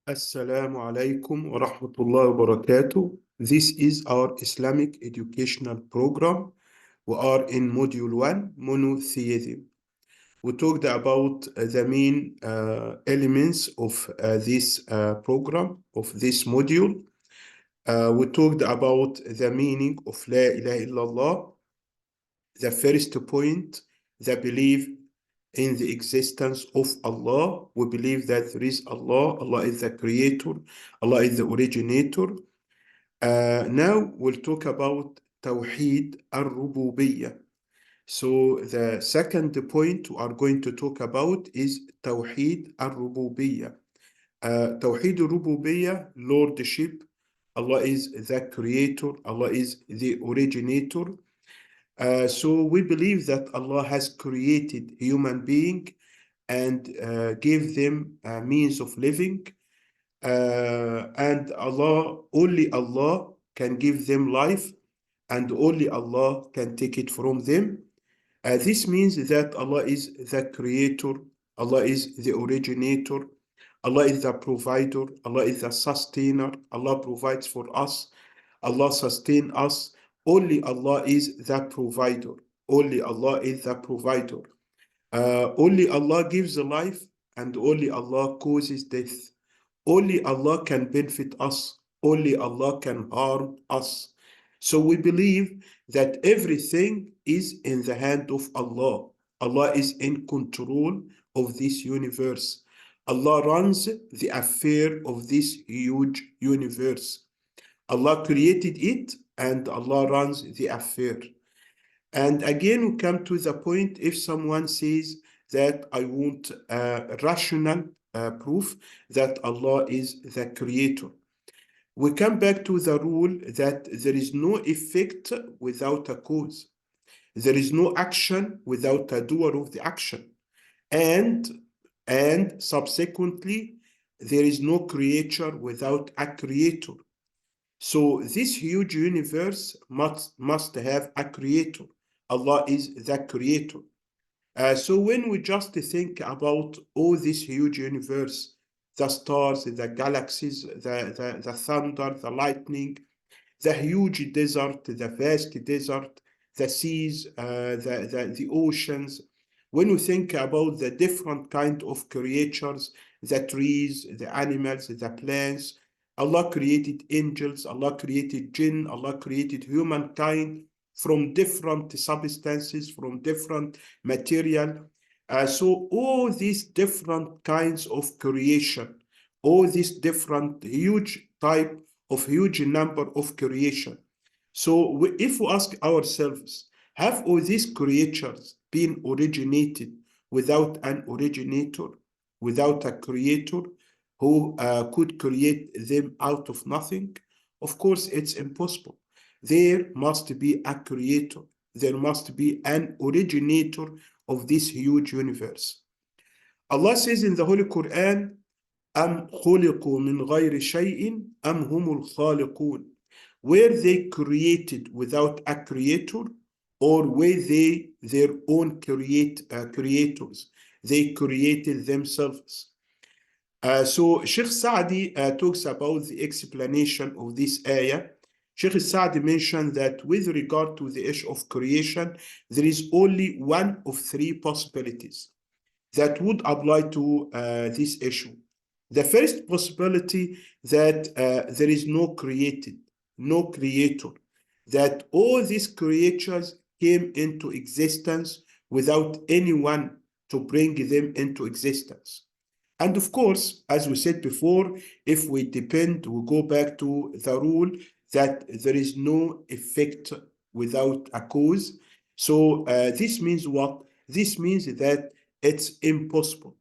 Assalamu alaikum wa rahmatullahi wa barakatuh. This is our Islamic educational program. We are in Module 1, Monotheism. We talked about the main elements of this program, of this module. We talked about the meaning of La ilaha illallah. The first point, the belief in the existence of Allah. We believe that there is Allah. Allah is the creator. Allah is the originator. Now we'll talk about TAWHEED al-RUBUBIYYAH. So the second point we are going to talk about is TAWHEED al-RUBUBIYYAH. TAWHEED al-RUBUBIYYAH, Lordship. Allah is the creator. Allah is the originator. So we believe that Allah has created human being and gave them a means of living. And only Allah can give them life, and only Allah can take it from them. This means that Allah is the creator, Allah is the originator, Allah is the provider, Allah is the sustainer, Allah provides for us, Allah sustains us. Only Allah is the provider. Only Allah is the provider. Only Allah gives life, and only Allah causes death. Only Allah can benefit us. Only Allah can harm us. So we believe that everything is in the hand of Allah. Allah is in control of this universe. Allah runs the affair of this huge universe. Allah created it, and Allah runs the affair. And again, we come to the point, if someone says that I want a rational proof that Allah is the creator, we come back to the rule that there is no effect without a cause. There is no action without a doer of the action. And subsequently, there is no creature without a creator. So this huge universe must have a creator. Allah is the creator. So when we just think about all this huge universe, the stars, the galaxies, the thunder, the lightning, the huge desert, the vast desert, the seas, the oceans, when we think about the different kind of creatures, the trees, the animals, the plants, Allah created angels, Allah created jinn, Allah created humankind from different substances, from different material. So all these different kinds of creation, all these different huge type of huge number of creation. So if we ask ourselves, have all these creatures been originated without an originator, without a creator who could create them out of nothing? Of course, it's impossible. There must be a creator. There must be an originator of this huge universe. Allah says in the Holy Quran, أَمْ خُلِقُوا مِنْ غَيْرِ شَيْءٍ أَمْ هُمُ الْخَالِقُونَ. Were they created without a creator, or were they their own creators? They created themselves. So Sheikh Saadi talks about the explanation of this ayah. Sheikh Saadi mentioned that with regard to the issue of creation, there is only one of three possibilities that would apply to this issue. The first possibility that there is no created, no creator, that all these creatures came into existence without anyone to bring them into existence. And of course, as we said before, if we go back to the rule that there is no effect without a cause. So this means what? This means that it's impossible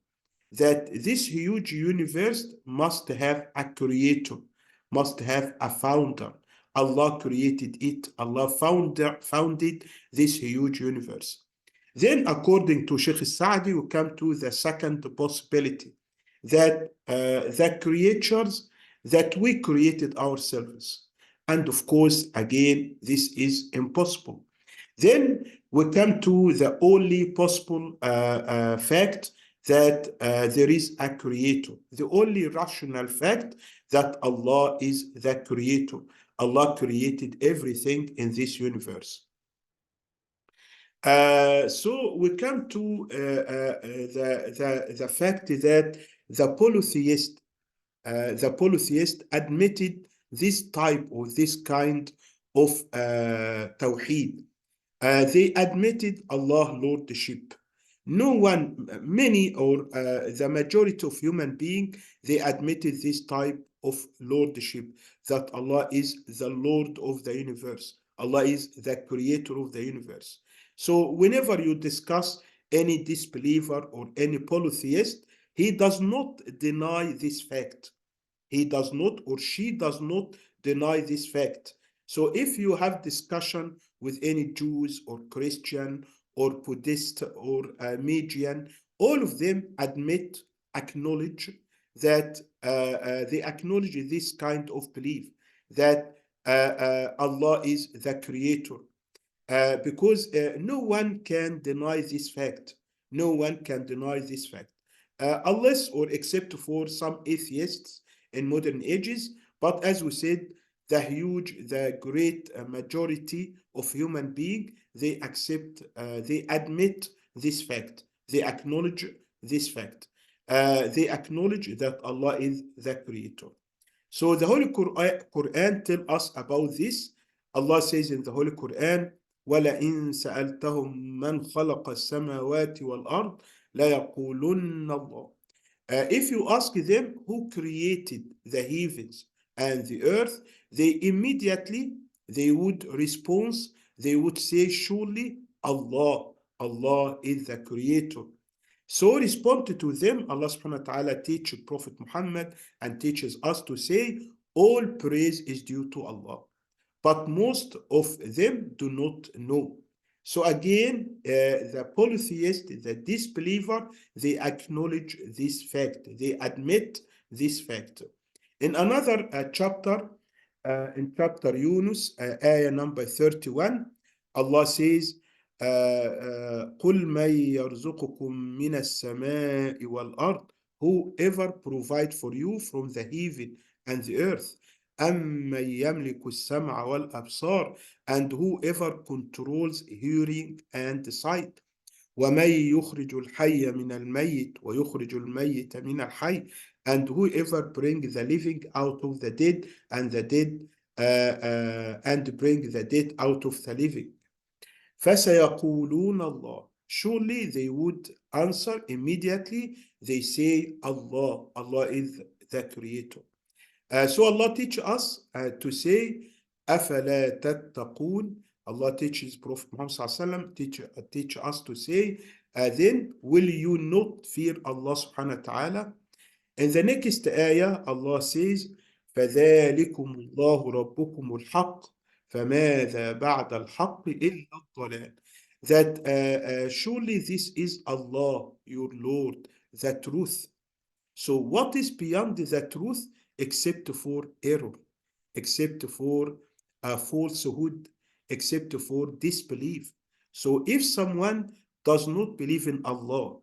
that this huge universe must have a creator, must have a founder. Allah created it. Allah founded this huge universe. Then, according to Sheikh Saadi, we come to the second possibility, that the creatures that we created ourselves. And of course, again, this is impossible. Then we come to the only possible fact that there is a creator. The only rational fact that Allah is the creator. Allah created everything in this universe. So we come to the fact that the polytheist admitted this type or this kind of Tawheed. They admitted Allah Lordship. No one, many or the majority of human beings, they admitted this type of Lordship, that Allah is the Lord of the universe. Allah is the creator of the universe. So whenever you discuss any disbeliever or any polytheist, he does not deny this fact. He does not or she does not deny this fact. So if you have discussion with any Jews or Christian or Buddhist or Magian, all of them acknowledge that they acknowledge this kind of belief that Allah is the creator. Because no one can deny this fact. No one can deny this fact. Unless or except for some atheists in modern ages. But as we said, the great majority of human beings, they admit this fact. They acknowledge this fact. They acknowledge that Allah is the creator. So the Holy Quran tells us about this. Allah says in the Holy Quran, وَلَئِن سَأَلْتَهُم مَّنْ خَلَقَ السَّمَاوَاتِ وَالْأَرْضِ لَيَقُولُنَّ اللَّهُ. If you ask them who created the heavens and the earth, they would respond, they would say, surely Allah, Allah is the creator. So respond to them, Allah subhanahu wa ta'ala teaches Prophet Muhammad and teaches us to say, all praise is due to Allah. But most of them do not know. So again, the polytheist, the disbeliever, they acknowledge this fact. They admit this fact. In another chapter, in chapter Yunus, ayah number 31, Allah says, قُلْ مَنْ يَرْزُقُكُم مِّنَ السَّمَاءِ وَالْأَرْضِ. Whoever provide for you from the heaven and the earth. أَمَّنْ يَمْلِكُ السَّمْعَ وَالْأَبْصَارِ. And whoever controls hearing and sight. وَمَنْ يُخْرِجُ الْحَيَّ مِنَ الْمَيِّتِ وَيُخْرِجُ الْمَيِّتَ مِنَ الْحَيِّ. And whoever bring the living out of the dead and the dead and bring the dead out of the living. فَسَيَقُولُونَ اللَّهُ. Surely they would answer immediately. They say Allah. Allah is the creator. So Allah teaches us to say أَفَلَا تَتَّقُونَ. Allah teaches Prophet Muhammad teach us to say then will you not fear Allah subhanahu wa ta'ala? In the next ayah, Allah says فَذَلِكُمُ اللَّهُ رَبُّكُمُ الْحَقِّ فَمَاذَا بَعْدَ الْحَقِّ إِلَّا الضَّلَالِ. That surely this is Allah, your Lord, the truth. So what is beyond the truth except for error, except for falsehood, except for disbelief? So if someone does not believe in Allah,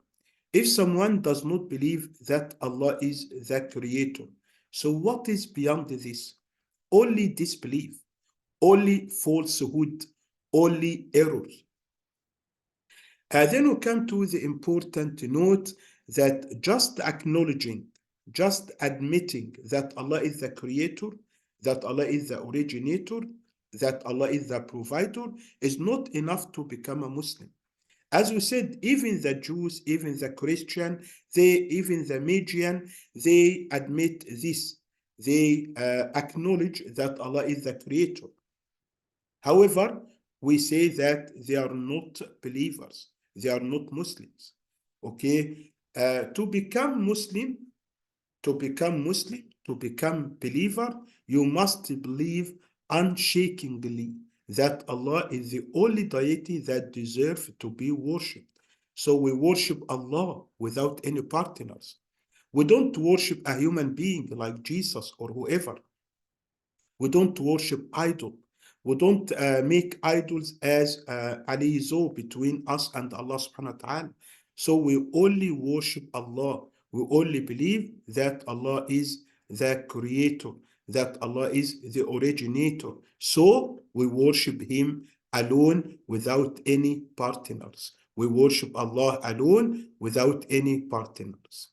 if someone does not believe that Allah is the creator, so what is beyond this? Only disbelief, only falsehood, only errors. Then we come to the important note that just acknowledging, just admitting that Allah is the creator, that Allah is the originator, that Allah is the provider is not enough to become a Muslim. As we said, even the Jews, even the Christian, even the Magian, they admit this. They acknowledge that Allah is the creator. However, we say that they are not believers. They are not Muslims. Okay? To become Muslim, to become believer, you must believe unshakingly that Allah is the only deity that deserves to be worshipped. So we worship Allah without any partners. We don't worship a human being like Jesus or whoever. We don't worship idol. We don't make idols as a liaison between us and Allah subhanahu wa ta'ala. So we only worship Allah. We only believe that Allah is the creator, that Allah is the originator. So we worship Him alone without any partners. We worship Allah alone without any partners.